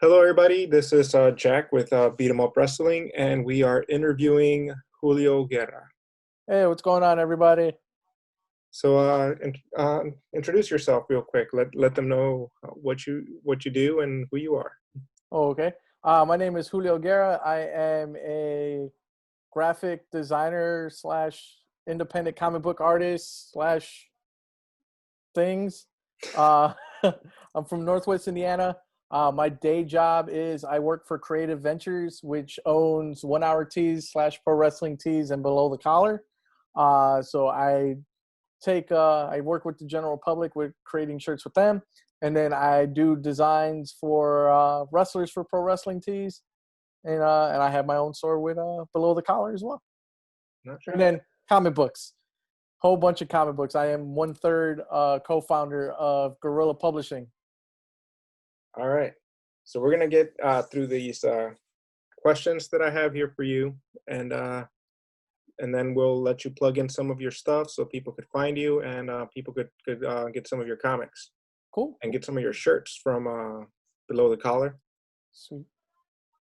Hello, everybody. This is Jack with Beat 'em Up Wrestling, and we are interviewing Julio Guerra. Hey, what's going on, everybody? So, introduce yourself real quick. Let them know what you do and who you are. Oh, okay. My name is Julio Guerra. I am a graphic designer slash independent comic book artist slash things. Uh, I'm from Northwest Indiana. My day job is I work for Creative Ventures, which owns 1 Hour Tees slash Pro Wrestling Tees and Below the Collar. So I work with the general public with creating shirts with them, and then I do designs for wrestlers for Pro Wrestling Tees, and I have my own store with Below the Collar as well. Not And sure. then comic books, whole bunch of comic books. I am 1/3 co-founder of Guerrilla Publishing. All right. So we're gonna get through these questions that I have here for you, and then we'll let you plug in some of your stuff so people could find you and people could get some of your comics Cool. and get some of your shirts from Below the Collar. Sweet.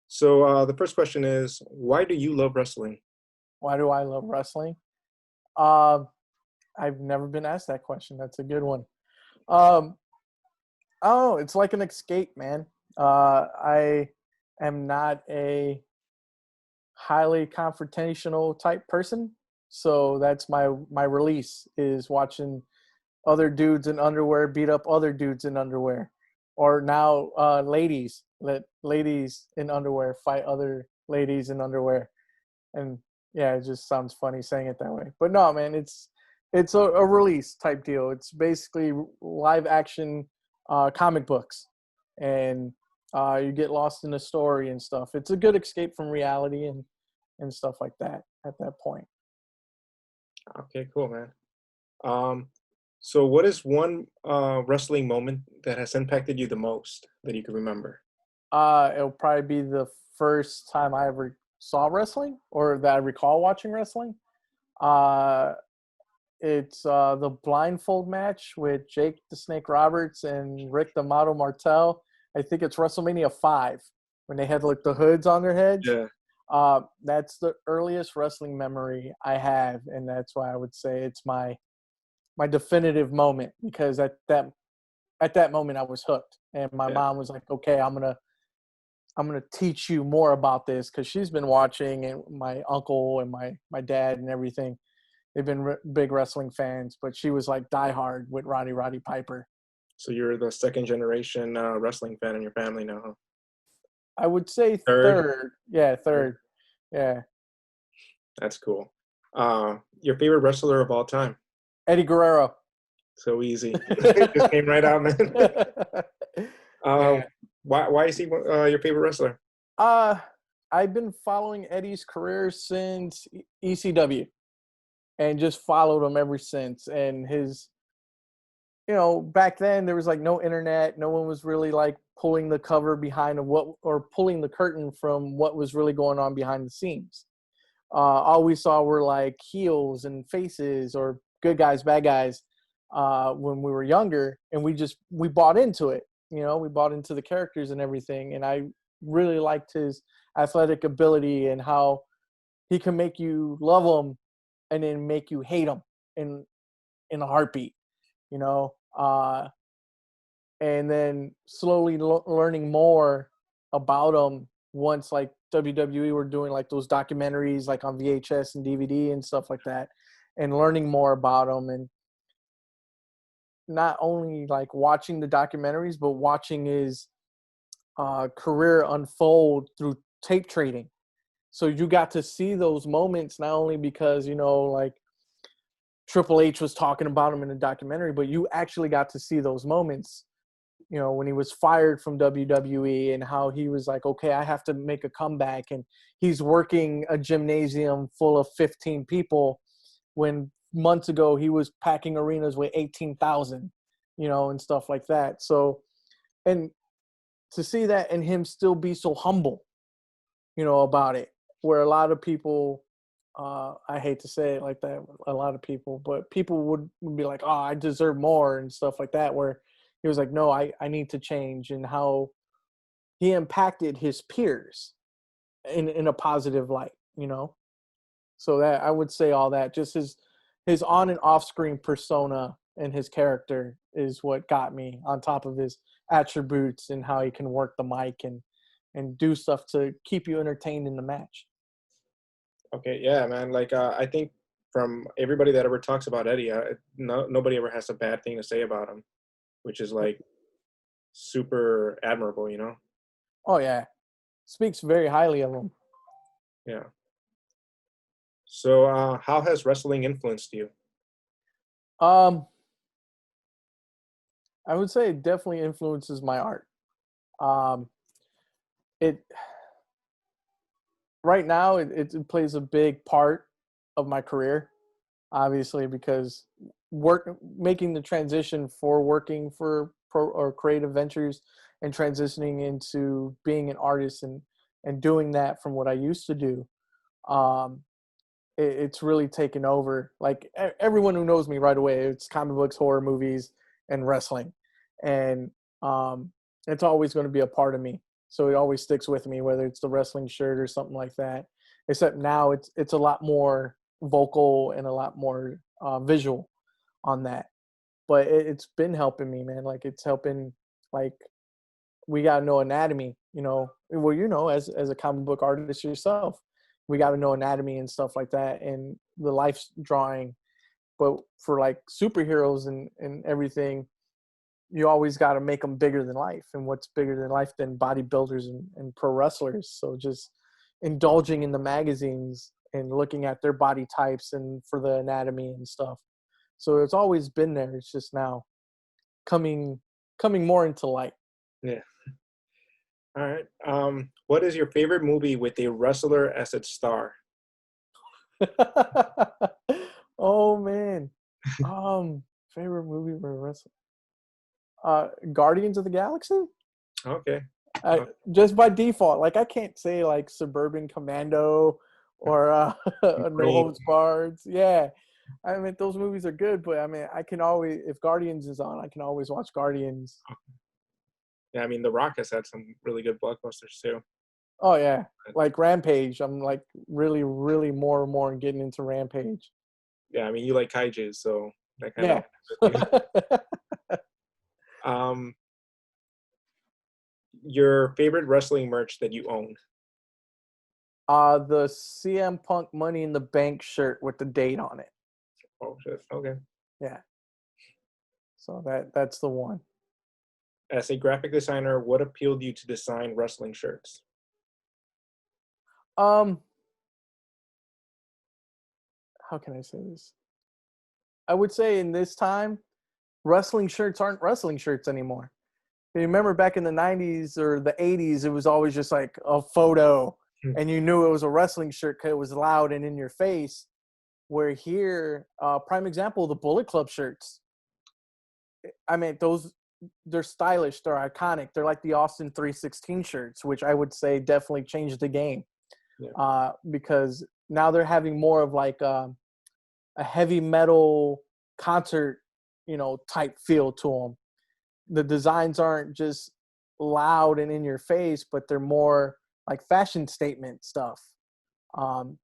So the first question is, why do you love wrestling? Why do I love wrestling? Uh, I've never been asked that question. That's a good one. Um, oh, it's like an escape, man. I am not a highly confrontational type person, so that's my release is watching other dudes in underwear beat up other dudes in underwear, or now ladies let ladies in underwear fight other ladies in underwear. And yeah, it just sounds funny saying it that way, but no, man, it's a release type deal. It's basically live action comic books, and you get lost in the story and stuff. It's a good escape from reality and stuff like that at that point. Okay, cool, man. Um, so what is one wrestling moment that has impacted you the most that you can remember? It'll probably be the first time I ever saw wrestling or that I recall watching wrestling. Uh, it's the blindfold match with Jake the Snake Roberts and Rick the Model Martel. I think it's WrestleMania 5 when they had like the hoods on their heads. Yeah. That's the earliest wrestling memory I have, and that's why I would say it's my definitive moment, because at that moment I was hooked, and my Yeah. mom was like, "Okay, I'm gonna teach you more about this," because she's been watching, and my uncle and my dad and everything, they've been big wrestling fans, but she was like diehard with Roddy Piper. So you're the second generation wrestling fan in your family now, huh? I would say Third. third. Yeah, Third. third. Yeah. That's cool. Your favorite wrestler of all time? Eddie Guerrero. So easy. Just came right out, man. Yeah. uh, why is he your favorite wrestler? Uh, I've been following Eddie's career since ECW, and just followed him ever since. And his, back then there was like no internet. No one was really like pulling the cover behind of what, or pulling the curtain from what was really going on behind the scenes. All we saw were like heels and faces, or good guys, bad guys, when we were younger, and we bought into it. We bought into the characters and everything, and I really liked his athletic ability and how he can make you love him and then make you hate him in a heartbeat. You know, and then slowly learning more about him once like WWE were doing like those documentaries like on VHS and DVD and stuff like that, and learning more about him, and not only like watching the documentaries but watching his career unfold through tape trading. So you got to see those moments not only because like Triple H was talking about him in a documentary, but you actually got to see those moments, when he was fired from WWE, and how he was like, okay, I have to make a comeback. And he's working a gymnasium full of 15 people when months ago he was packing arenas with 18,000, and stuff like that. So, and to see that and him still be so humble, about it, where a lot of people, I hate to say it like that, a lot of people, but people would be like, oh, I deserve more and stuff like that, where he was like, no, I need to change. And how he impacted his peers in a positive light, you know. So that I would say all that, just his on and off screen persona and his character is what got me, on top of his attributes and how he can work the mic and do stuff to keep you entertained in the match. Okay, yeah, man. Like, I think from everybody that ever talks about Eddie, nobody ever has a bad thing to say about him, which is like super admirable, you know? Oh yeah, speaks very highly of him. Yeah. So, how has wrestling influenced you? Um, I would say it definitely influences my art. Um, it right now it plays a big part of my career, obviously, because work making the transition for working for pro or creative ventures and transitioning into being an artist and doing that from what I used to do. Um, it's really taken over. Like everyone who knows me right away, it's comic books, horror movies, and wrestling, and um, it's always going to be a part of me. So it always sticks with me, whether it's the wrestling shirt or something like that. Except now it's a lot more vocal and a lot more visual on that. But it's been helping me, man. Like it's helping. Like we got to know anatomy, you know. Well, you know, as a comic book artist yourself, we got to know anatomy and stuff like that, and the life drawing. But for like superheroes and everything, you always got to make them bigger than life. And what's bigger than life than bodybuilders and pro wrestlers? So just indulging in the magazines and looking at their body types and for the anatomy and stuff. So it's always been there. It's just now coming more into light. Yeah. All right. What is your favorite movie with a wrestler as its star? Oh man. Favorite movie for wrestling. Guardians of the Galaxy? Okay. Just by default. Like I can't say like Suburban Commando or No Green. Holds Barred. Yeah. I mean those movies are good, but I mean I can always, if Guardians is on, I can always watch Guardians. Yeah, I mean, The Rock has had some really good blockbusters too. Oh yeah. Like Rampage. I'm like really, really more and more getting into Rampage. Yeah, I mean, you like kaiju, so that kind of Yeah. with you. Um, your favorite wrestling merch that you own? The CM Punk Money in the Bank shirt with the date on it. Oh shit. Okay. Yeah. So that's the one. As a graphic designer, what appealed you to design wrestling shirts? Um, how can I say this? I would say in this time, wrestling shirts aren't wrestling shirts anymore. You remember back in the 90s or the 80s, it was always just like a photo and you knew it was a wrestling shirt because it was loud and in your face. Where here, prime example, the Bullet Club shirts. I mean, they're stylish, they're iconic. They're like the Austin 316 shirts, which I would say definitely changed the game. Yeah. Because now they're having more of like a heavy metal concert, you know, type feel to them. The designs aren't just loud and in your face, but they're more like fashion statement stuff. Um,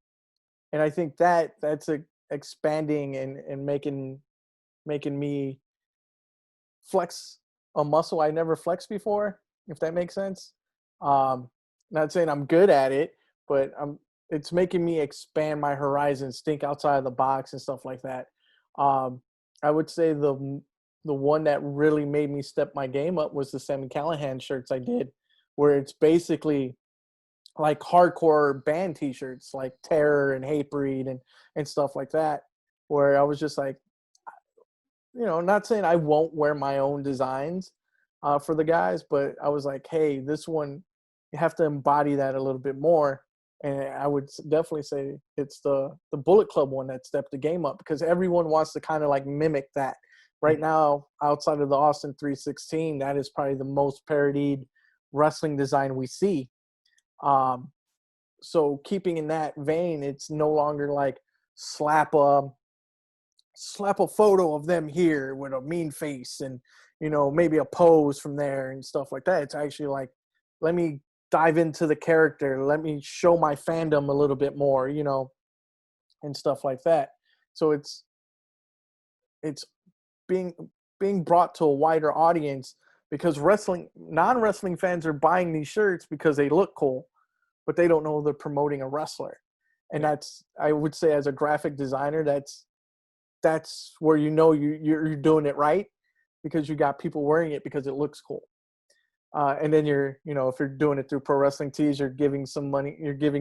and I think that's expanding and making me flex a muscle I never flexed before, if that makes sense. Um, Not saying I'm good at it, but it's making me expand my horizons, think outside of the box and stuff like that. Um, I would say the one that really made me step my game up was the Sammy Callahan shirts I did, where it's basically like hardcore band t-shirts like Terror and Hatebreed and stuff like that, where I was just like, you know, not saying I won't wear my own designs for the guys, but I was like, hey, this one, you have to embody that a little bit more. And I would definitely say it's the Bullet Club one that stepped the game up, because everyone wants to kind of like mimic that. Right now, outside of the Austin 316, that is probably the most parodied wrestling design we see. So keeping in that vein, it's no longer like slap a photo of them here with a mean face and, you know, maybe a pose from there and stuff like that. It's actually like let me dive into the character, let me show my fandom a little bit more, and stuff like that. So it's being being brought to a wider audience because non-wrestling fans are buying these shirts because they look cool, but they don't know they're promoting a wrestler. And that's, I would say, as a graphic designer, that's where you're doing it right, because you got people wearing it because it looks cool. And then if you're doing it through Pro Wrestling Tees, you're giving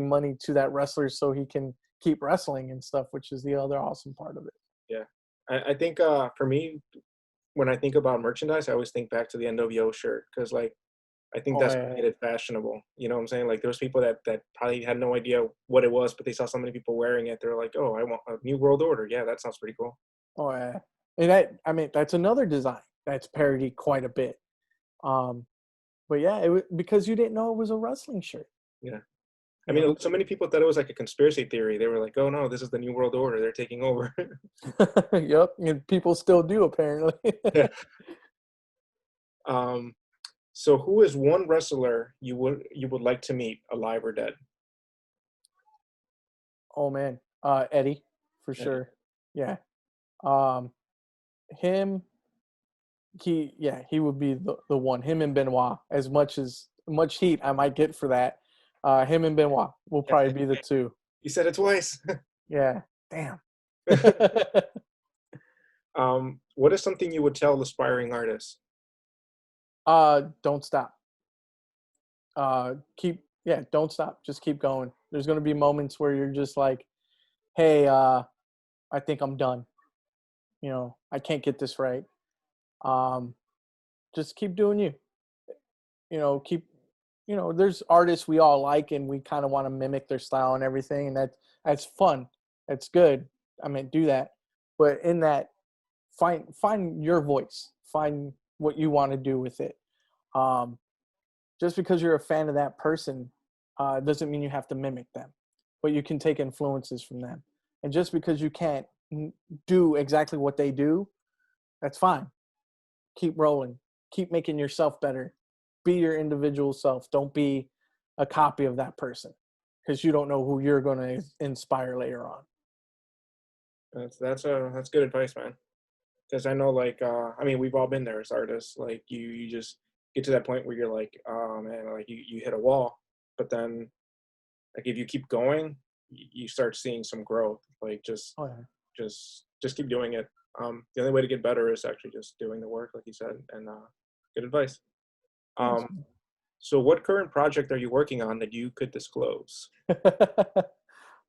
money to that wrestler so he can keep wrestling and stuff, which is the other awesome part of it. Yeah. I think for me, when I think about merchandise, I always think back to the NWO shirt, because like I think Oh that's what yeah, made it fashionable. You know what I'm saying? Like there's people that probably had no idea what it was, but they saw so many people wearing it. They're like, oh, I want a new world order. Yeah, that sounds pretty cool. oh yeah. And that's another design that's parodied quite a bit. But yeah, because you didn't know it was a wrestling shirt. Yeah. I You mean, know? so many people thought it was like a conspiracy theory. They were like, oh no, this is the new world order. They're taking over. Yep, and people still do apparently. Yeah. Um, so who is one wrestler you would like to meet, alive or dead? Oh man, Eddie, for Eddie. sure. Yeah, um, him. He would be the one. Him and Benoit. As much heat I might get for that, him and Benoit will probably be the two. You said it twice. Yeah. Damn. What is something you would tell aspiring artists? Don't stop. Don't stop. Just keep going. There's gonna be moments where you're just like, hey, I think I'm done. I can't get this right. Um, just keep doing you. Keep. There's artists we all like, and we kind of want to mimic their style and everything, and that's fun. That's good. I mean, do that, but in that, find your voice. Find what you want to do with it. Um, just because you're a fan of that person doesn't mean you have to mimic them, but you can take influences from them. And just because you can't do exactly what they do, that's fine. Keep rolling. Keep making yourself better. Be your individual self. Don't be a copy of that person, because you don't know who you're going to inspire later on. That's good advice, man. Because I know, like, I mean, we've all been there as artists. Like, you just get to that point where you're like, oh man, like you hit a wall. But then, like, if you keep going, you start seeing some growth. Like, Oh yeah. just keep doing it. The only way to get better is actually just doing the work, like you said. And good advice. Thanks. So, what current project are you working on that you could disclose?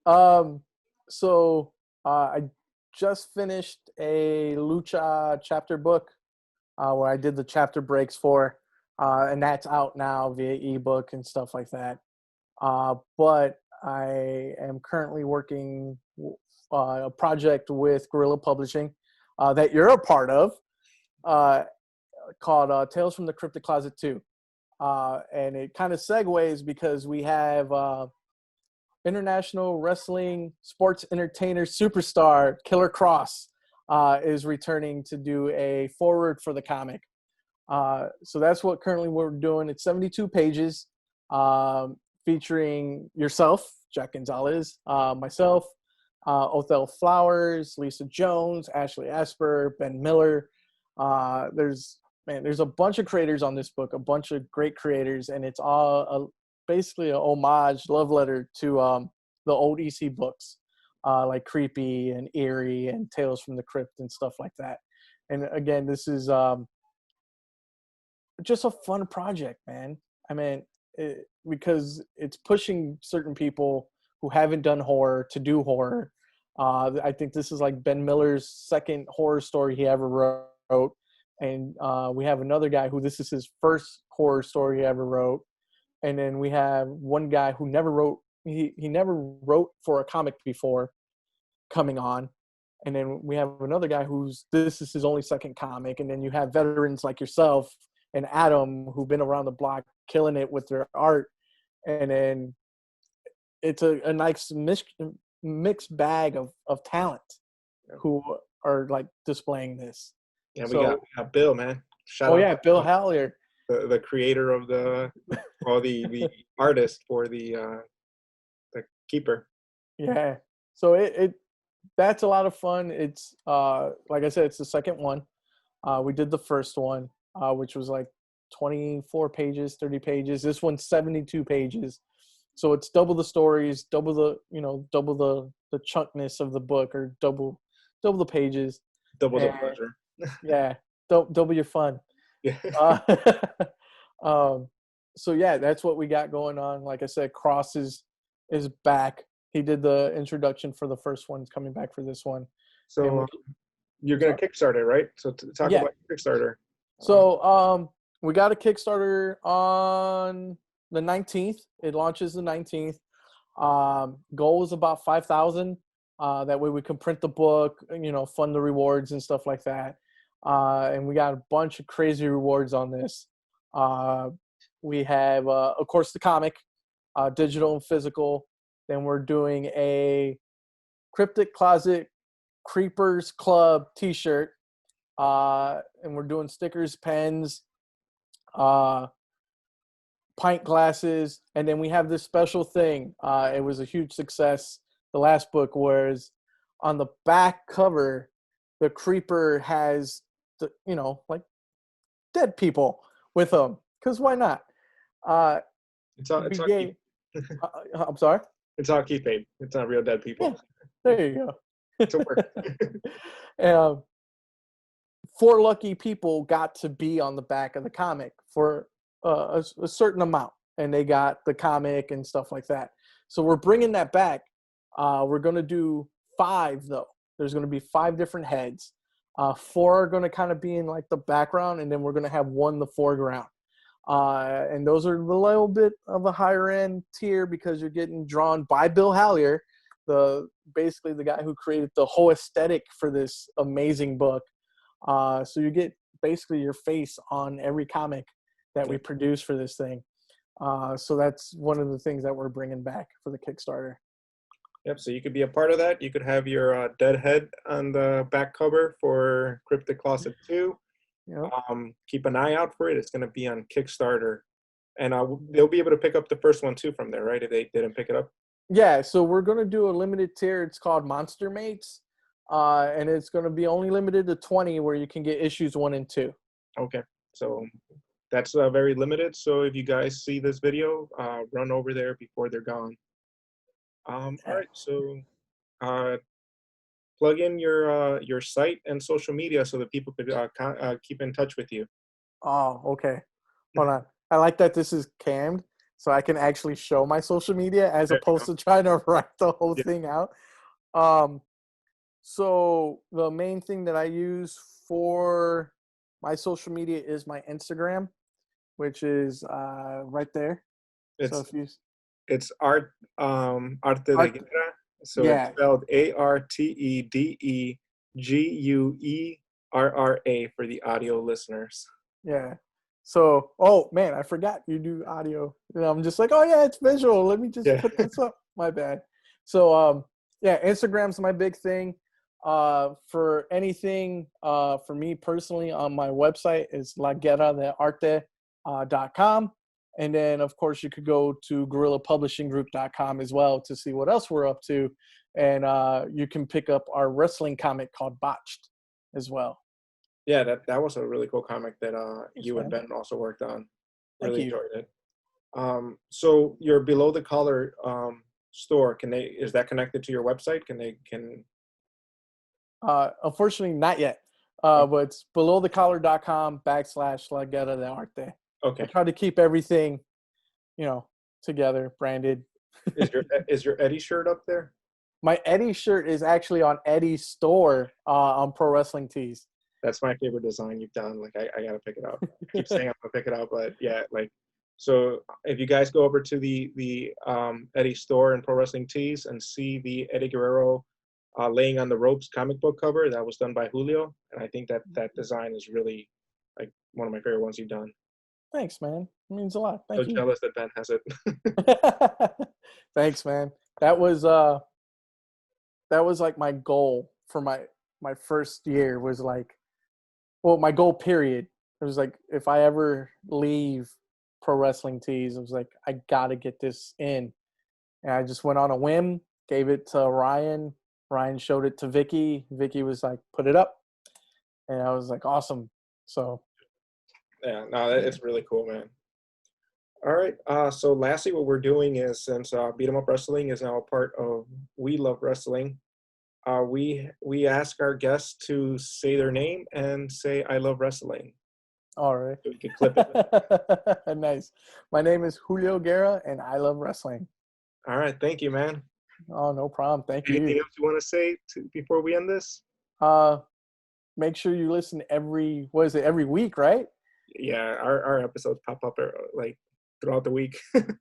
um, so I just finished a Lucha chapter book where I did the chapter breaks for, and that's out now via ebook and stuff like that. But I am currently working a project with Guerrilla Publishing that you're a part of, called Tales from the Cryptic Closet 2. And it kind of segues because we have international wrestling sports entertainer superstar Killer Cross is returning to do a forward for the comic. So that's what currently we're doing. It's 72 pages, featuring yourself, Jack Gonzalez, myself, Othel Flowers, Lisa Jones, Ashley Asper, Ben Miller. There's a bunch of creators on this book, a bunch of great creators, and it's all basically a homage, love letter to the old EC books, like Creepy and Eerie and Tales from the Crypt and stuff like that. And again, this is just a fun project, man. I mean, because it's pushing certain people who haven't done horror to do horror. I think this is like Ben Miller's second horror story he ever wrote. And we have another guy who this is his first horror story he ever wrote. And then we have one guy who never wrote, he never wrote for a comic before coming on. And then we have another guy this is his only second comic. And then you have veterans like yourself and Adam who've been around the block killing it with their art. And then it's a nice mixed bag of talent who are like displaying this. Yeah, So, we got Bill, man. Shout oh out yeah, to Bill Hallier. the creator of the artist for the keeper. Yeah. So it that's a lot of fun. It's like I said, it's the second one. We did the first one, which was like 24 pages, 30 pages. This one's 72 pages. So it's double the stories, double double the chunkness of the book, or double the pages. Double the And pleasure. yeah, double your fun. Yeah. Uh, um, so yeah, that's what we got going on. Like I said, Cross is back. He did the introduction for the first one, coming back for this one. And So you're gonna sorry. Kickstart it, right? So talk Yeah. about Kickstarter. So we got a Kickstarter on the 19th. It launches the 19th. Goal is about 5,000. That way we can print the book, fund the rewards and stuff like that. And we got a bunch of crazy rewards on this. We have, of course, the comic, digital and physical. Then we're doing a Cryptic Closet Creepers Club T-shirt. And we're doing stickers, pens, pint glasses, and then we have this special thing. It was a huge success. The last book was on the back cover. The creeper has like dead people with them, because why not? It's all We keep, gave. I'm sorry. it's all keypaid. It's not real dead people. Yeah, there you It's a work. go. 4 lucky people got to be on the back of the comic for a certain amount, and they got the comic and stuff like that. So we're bringing that back. We're going to do 5, though. There's going to be 5 different heads. 4 are going to kind of be in like the background, and then we're going to have 1 in the foreground. And those are a little bit of a higher end tier, because you're getting drawn by Bill Hallier, basically the guy who created the whole aesthetic for this amazing book. So you get basically your face on every comic that we produce for this thing. So that's one of the things that we're bringing back for the Kickstarter. Yep. So you could be a part of that. You could have your dead head on the back cover for Cryptic Closet 2. Yep. Keep an eye out for it. It's going to be on Kickstarter, and they'll be able to pick up the first one too from there, right? If they didn't pick it up. Yeah. So we're going to do a limited tier. It's called Monster Mates. And it's going to be only limited to 20, where you can get issues 1 and 2. Okay. So that's very limited. So if you guys see this video, run over there before they're gone. All right. So plug in your site and social media so that people could keep in touch with you. Oh, okay. Hold on. I like that this is cammed, so I can actually show my social media as opposed to trying to write the whole thing out. So the main thing that I use for my social media is my Instagram, which is right there. It's Arte de Guerra. So it's spelled ARTEDEGUERRA for the audio listeners. Yeah. So, oh man, I forgot you do audio. I'm just like, oh yeah, it's visual. Let me just put this up. My bad. So, yeah, Instagram's my big thing. For anything, for me personally, on my website is laguerradearte.com. And then, of course, you could go to guerrillapublishinggroup.com as well to see what else we're up to. And you can pick up our wrestling comic called Botched as well. Yeah, that was a really cool comic that you and Ben also worked on. Really enjoyed it. So your Below the Collar store, is that connected to your website? Unfortunately, not yet. But it's belowthecollar.com/laguerradearte. Okay. I try to keep everything, together, branded. Is your Eddie shirt up there? My Eddie shirt is actually on Eddie's store on Pro Wrestling Tees. That's my favorite design you've done. Like I gotta pick it up. I keep saying I'm gonna pick it up, but yeah, so if you guys go over to the Eddie store in Pro Wrestling Tees and see the Eddie Guerrero laying on the ropes comic book cover, that was done by Julio, and I think that design is really like one of my favorite ones you've done. Thanks, man. It means a lot. Thank you. So jealous that Ben has it. Thanks, man. That was like my goal for my first year was like, well, my goal period it was like if I ever leave pro wrestling tees, I was like, I gotta get this in. And I just went on a whim, gave it to Ryan. Ryan showed it to Vicky. Vicky was like, put it up. And I was like, awesome. So Yeah, no, it's really cool, man. All right. So lastly, what we're doing is since Beat 'em Up Wrestling is now a part of We Love Wrestling, we ask our guests to say their name and say I love wrestling. all right. So we could clip it. Nice. My name is Julio Guerra and I love wrestling. All right. Thank you, man. Oh, no problem. Thank Anything you. else you want to say before we end this? Uh Make sure you listen every what is it, every week, right? Yeah, our episodes pop up like throughout the week.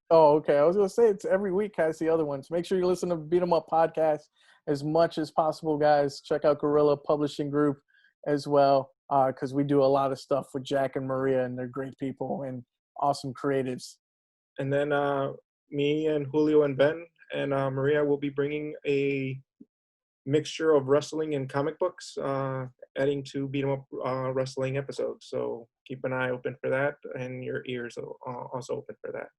Oh, okay. I was gonna say it's every week has the other ones. Make sure you listen to Beat 'em Up podcast as much as possible, guys. Check out Gorilla Publishing Group as well, because we do a lot of stuff with Jack and Maria, and they're great people and awesome creatives. And then me and Julio and Ben and Maria will be bringing a mixture of wrestling and comic books, adding to Beat 'em Up wrestling episodes. So keep an eye open for that, and your ears are also open for that.